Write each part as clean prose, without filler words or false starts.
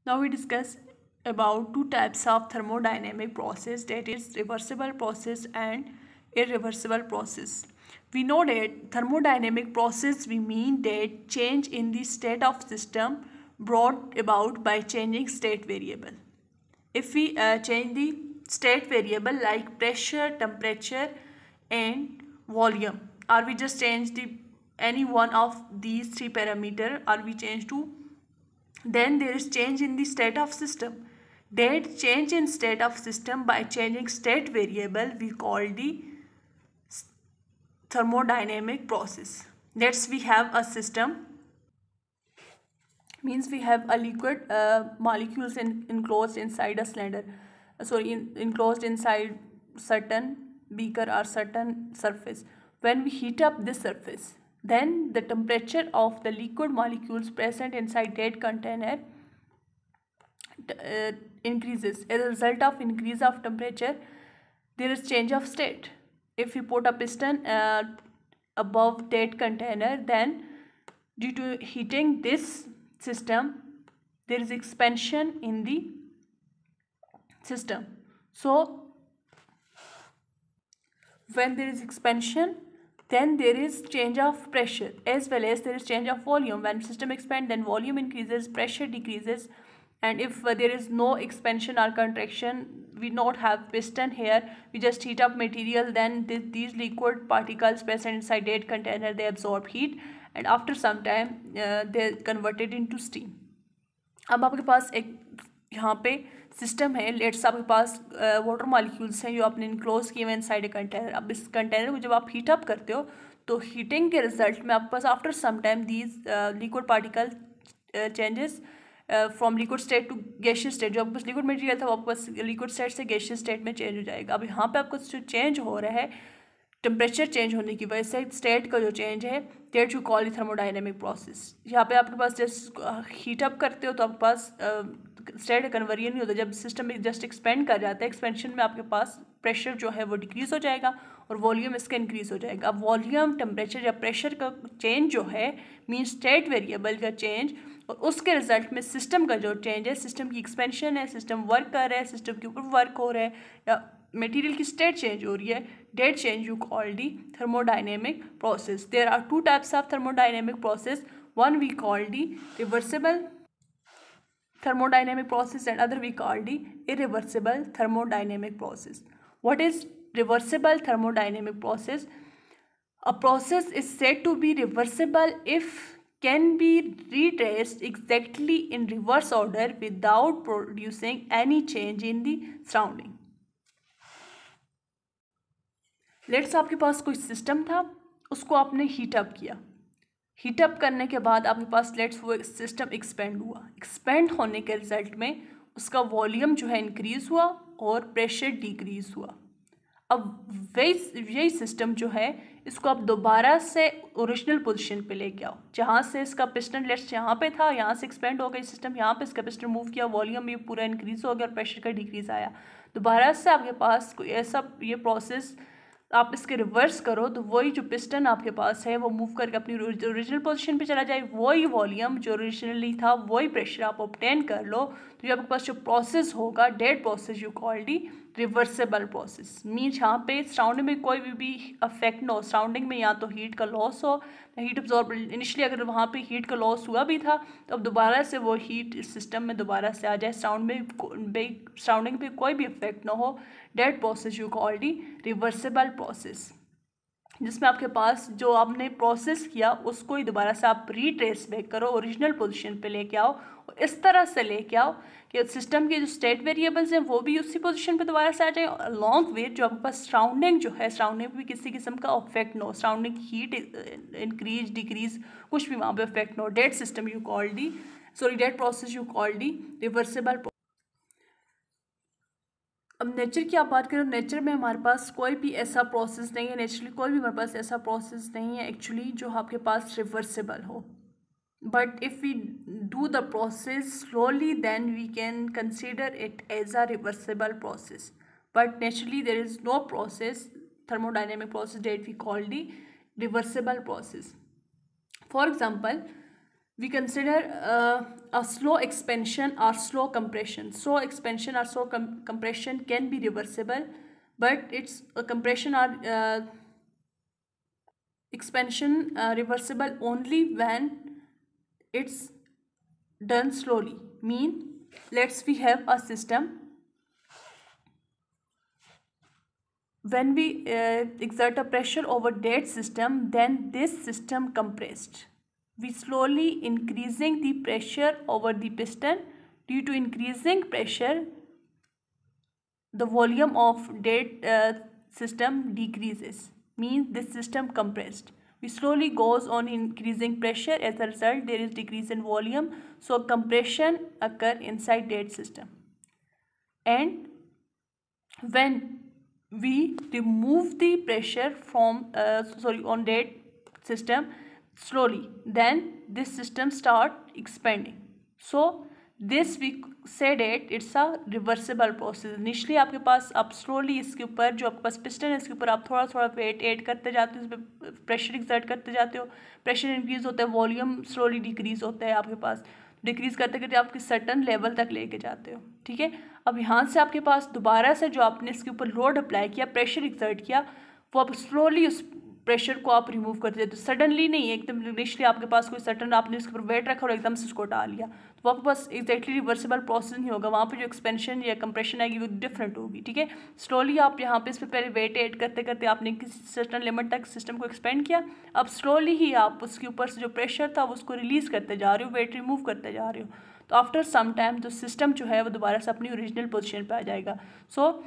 Now we discuss about two types of thermodynamic process, that is reversible process and irreversible process. We know that thermodynamic process we mean that change in the state of system brought about by changing state variable. If we change the state variable like pressure, temperature and volume, or we just change the any one of these three parameter, or we change to, then there is change in the state of system. That change in state of system by changing state variable we call the thermodynamic process. Let's we have a system, means we have a liquid molecules enclosed inside a cylinder, enclosed inside certain beaker or certain surface. When we heat up this surface, then the temperature of the liquid molecules present inside that container increases. As a result of increase of temperature, there is change of state. If we put a piston above that container, then due to heating this system, there is expansion in the system. So when there is expansion, then there is change of pressure as well as there is change of volume. When system expands, then volume increases, pressure decreases. And if there is no expansion or contraction, we not have piston here, we just heat up material, then these liquid particles present inside that container, they absorb heat and after some time they converted into steam. अब आपके पास एक यहाँ पे system है, let's आपके पास water molecules हैं जो आपने इनक्लोज किए हुए इनसाइड ए कंटेनर. अब इस कंटेनर को जब आप हीट अप करते हो तो हीटिंग के रिजल्ट में आपके पास after some time these liquid particle changes from liquid state to gaseous state. जो आपके पास लिक्विड मटेरियल था वो आपके पास लिक्विड स्टेट से गैशियस स्टेट में चेंज हो जाएगा. अब यहाँ पे आपको जो चेंज हो रहा है टेम्परेचर चेंज होने की वजह से स्टेट का जो चेंज है, that you call thermodynamic process. यहाँ पे आपके पास जस्ट हीट अप करते हो तो आपके पास स्टेट कन्वर्जन नहीं होता. जब सिस्टम जस्ट एक्सपेंड कर जाता है, एक्सपेंशन में आपके पास प्रेशर जो है वो डिक्रीज हो जाएगा और वॉल्यूम इसका इंक्रीज हो जाएगा. अब वॉल्यूम, टेम्परेचर या प्रेशर का चेंज जो है मीन स्टेट वेरिएबल का चेंज, और उसके रिजल्ट में सिस्टम का जो चेंज है, सिस्टम की एक्सपेंशन है, सिस्टम वर्क कर रहा है, सिस्टम के ऊपर वर्क हो रहा है या मटेरियल की स्टेट चेंज हो रही है, that change you call the thermodynamic process. There are two types of thermodynamic process. One we call the reversible thermodynamic process and other we call the irreversible thermodynamic process. What is reversible thermodynamic process? A process is said to be reversible if can be retraced exactly in reverse order without producing any change in the surrounding. Let's आपके पास कोई system था, उसको आपने heat up किया. Heat up करने के बाद आपके पास लेट्स वो सिस्टम एक्सपेंड हुआ. एक्सपेंड होने के रिजल्ट में उसका वॉल्यूम जो है इंक्रीज़ हुआ और प्रेशर डिक्रीज़ हुआ. अब यही सिस्टम जो है इसको आप दोबारा से ओरिजिनल पोजीशन पे लेके आओ, जहाँ से इसका पिस्टन लेट्स यहाँ पे था, यहाँ से एक्सपेंड हो गई सिस्टम, यहाँ पे इसका पिस्टन मूव किया, वॉल्यूम ये पूरा इंक्रीज़ हो गया और प्रेशर का डिक्रीज़ आया. दोबारा से आपके पास कोई ऐसा ये प्रोसेस आप इसके रिवर्स करो तो वही जो पिस्टन आपके पास है वो मूव करके अपनी ओरिजिनल पोजीशन पे चला जाए, वही वॉल्यूम जो ओरिजिनली था, वही प्रेशर आप ऑब्टेन कर लो, तो ये आपके पास जो प्रोसेस होगा that process you call the reversible process. Means यहाँ पे सराउंडिंग में कोई भी अफेक्ट ना हो. सराउंडिंग में या तो हीट का लॉस हो, हीट अब्जॉर्ब इनिशियली अगर वहाँ पे हीट का लॉस हुआ भी था तो अब दोबारा से वो हीट इस सिस्टम में दोबारा से आ जाए, सराउंडिंग पे कोई भी इफेक्ट ना हो. That process you call the reversible process, जिसमें आपके पास जो आपने प्रोसेस किया उसको ही दोबारा से आप रीट्रेस बैक करो, ओरिजिनल पोजीशन पे लेके आओ और इस तरह से लेके आओ कि सिस्टम के जो स्टेट वेरिएबल्स हैं वो भी उसी पोजीशन पे दोबारा से आ जाए, अलॉन्ग विद जो आपके पास सराउंडिंग जो है, सराउंडिंग पे भी किसी किस्म का इफेक्ट ना हो, सराउंडिंग हीट इंक्रीज डिक्रीज कुछ भी वहाँ पे इफेक्ट ना हो. That system you call the that process you call the reversible. अब नेचर की आप बात करें, नेचर में हमारे पास कोई भी ऐसा प्रोसेस नहीं है, नेचुरली कोई भी हमारे पास ऐसा प्रोसेस नहीं है एक्चुअली जो आपके पास रिवर्सेबल हो. But if we do the process slowly then we can consider it as a reversible process. But naturally there is no process, thermodynamic process that we call the reversible process. For example, we consider a slow expansion or slow compression. Slow expansion or slow compression can be reversible, but it's a compression or expansion reversible only when it's done slowly. Let's we have a system. When we exert a pressure over that system, then this system compressed. We slowly increasing the pressure over the piston. Due to increasing pressure, the volume of that system decreases. This system compressed. We slowly goes on increasing pressure. As a result, there is decrease in volume. So compression occur inside that system. And when we remove the pressure from on that system slowly, then this system start expanding. So this we say that it's a reversible process. Initially आपके पास आप slowly इसके ऊपर जो आपके पास piston है इसके ऊपर आप थोड़ा थोड़ा वेट ऐड करते जाते हो, इस पर प्रेशर एक्सर्ट करते जाते हो, प्रेशर इंक्रीज होता है, वॉल्यूम स्लोली डिक्रीज होता है आपके पास, डिक्रीज करते करते आप सर्टन लेवल तक लेके जाते हो. ठीक है. अब यहाँ से आपके पास दोबारा से जो आपने इसके ऊपर लोड अप्लाई किया, प्रेशर एक्सर्ट किया, वो आप स्लोली उस प्रेशर को आप रिमूव करते जाते हो. सडनली नहीं, एकदम इनिशियली आपके पास कोई सडन आपने उसके ऊपर वेट रखा और एकदम से उसको डाल लिया, तो वो आपके पास एग्जैक्टली रिवर्सिबल प्रोसेस नहीं होगा. वहाँ पे जो एक्सपेंशन या कंप्रेशन आएगी वो डिफरेंट होगी. ठीक है. स्लोली आप यहाँ पे इस पर पहले वेट ऐड करते करते आपने किसी सर्टन लिमिट तक सिस्टम को एक्सपेंड किया. अब स्लोली ही आप उसके ऊपर से जो प्रेशर था उसको रिलीज़ करते जा रहे हो, वेट रिमूव करते जा रहे हो. तो आफ्टर सम टाइम जो सिस्टम जो है वो दोबारा से अपनी ओरिजिनल पोजीशन पे आ जाएगा. सो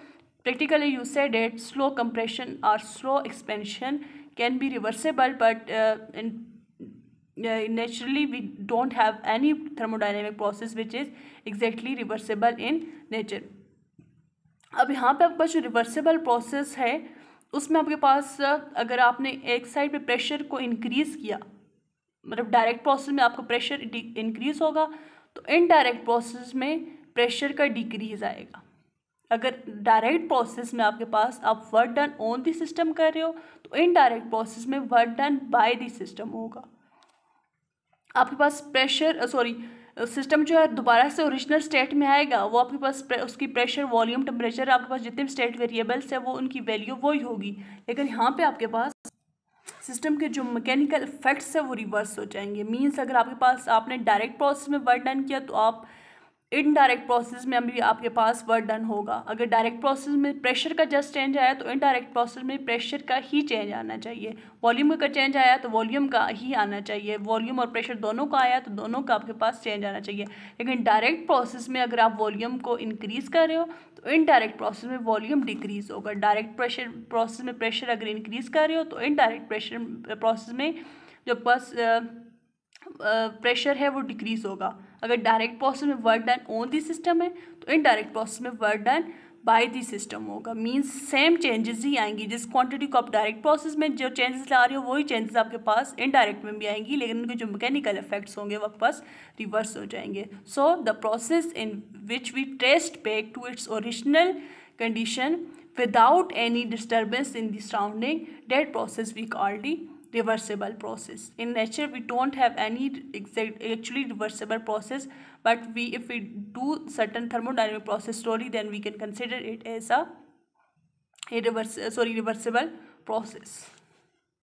practically you said that slow compression or slow expansion can be reversible, but naturally we don't have any thermodynamic process which is exactly reversible in nature. अब यहाँ पे आपके पास जो रिवर्सिबल प्रोसेस है उसमें आपके पास अगर आपने एक साइड पे प्रेशर को इंक्रीज़ किया, मतलब डायरेक्ट प्रोसेस में आपका प्रेशर इंक्रीज़ होगा, तो इनडायरेक्ट प्रोसेस में प्रेशर का डिक्रीज़ आएगा. अगर डायरेक्ट प्रोसेस में आपके पास आप work done on the system कर रहे हो, तो इनडायरेक्ट प्रोसेस में work done by the system होगा. आपके पास प्रेशर सिस्टम जो है दोबारा से ओरिजिनल स्टेट में आएगा. वो आपके पास उसकी प्रेशर, वॉल्यूम, टेम्परेचर, आपके पास जितने भी स्टेट वेरिएबल्स है वो उनकी वैल्यू वही होगी. लेकिन यहाँ पे आपके पास सिस्टम के जो मैकेनिकल इफेक्ट्स है वो रिवर्स हो जाएंगे. मीन्स अगर आपके पास आपने डायरेक्ट प्रोसेस में वर्क डन किया तो आप इनडायरेक्ट प्रोसेस में अभी आपके पास वर्क डन होगा. अगर डायरेक्ट प्रोसेस में प्रेशर का जस्ट चेंज आया तो इनडायरेक्ट प्रोसेस में प्रेशर का ही चेंज आना चाहिए. वॉल्यूम का चेंज आया तो वॉल्यूम का ही आना चाहिए. वॉल्यूम और प्रेशर दोनों का आया तो दोनों का आपके पास चेंज आना चाहिए. लेकिन डायरेक्ट प्रोसेस में अगर आप वॉल्यूम को इंक्रीज़ कर रहे हो तो इनडायरेक्ट प्रोसेस में वॉल्यूम डिक्रीज़ होगा. डायरेक्ट प्रेशर प्रोसेस में प्रेशर अगर इंक्रीज़ कर रहे हो तो इनडायरेक्ट प्रेशर प्रोसेस में जो पास प्रेशर है वो डिक्रीज़ होगा. अगर डायरेक्ट प्रोसेस में work done on the system है तो इनडायरेक्ट प्रोसेस में work done by the system होगा. मींस सेम चेंजेस ही आएंगी. जिस क्वांटिटी को आप डायरेक्ट प्रोसेस में जो चेंजेस ला रहे हो वही चेंजेस आपके पास इनडायरेक्ट में भी आएंगी, लेकिन उनके जो मैकेनिकल इफेक्ट्स होंगे वो आपके पास रिवर्स हो जाएंगे. So the process in which we traced back to its original condition without any disturbance in the surrounding, that process we call the reversible process. In nature we don't have any actually reversible process, but if we do certain thermodynamic process slowly, then we can consider it as a reversible process.